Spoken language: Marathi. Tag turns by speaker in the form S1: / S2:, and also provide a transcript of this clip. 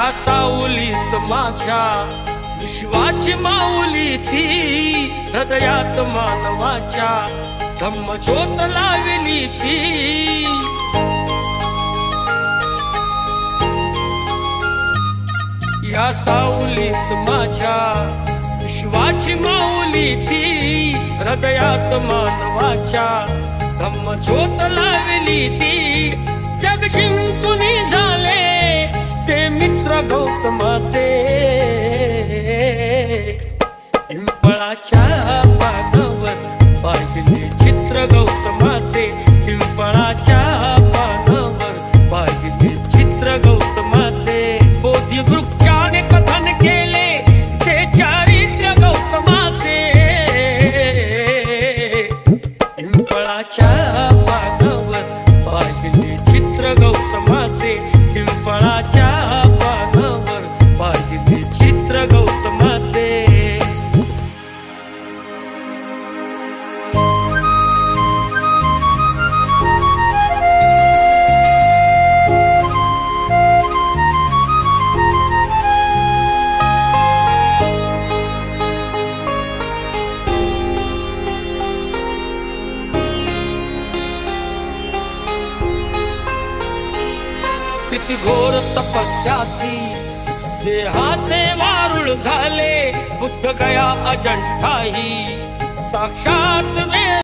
S1: या सावलीत माझ्या विश्वाची माऊली ती, हृदयात मानवाच्या धम्मज्योत लावली ती। या सावलीत माझ्या विश्वाची माऊली ती, हृदयात मानवाच्या धम्मज्योत लावली ती। जग जिंकून झाले ते मित्र गौतमाचे, पिंपळाच्या पानावर पाहिले चित्र गौतमाचे, पिंपळाच्या पानावर पाहिले चित्र गौतमाचे। बोधी वृक्षाने कथन केले ते चारित्र्य गौतमाचे, पिंपळाच्या पानावर पाहिले चित्र गौतमाचे, पिंपळाच्या पानावर पाहिले चित्र गौतमाचे। किती घोर तपस्या ती, देहाचे वारुळ झाले, बुद्ध गया अजंठाही साक्षात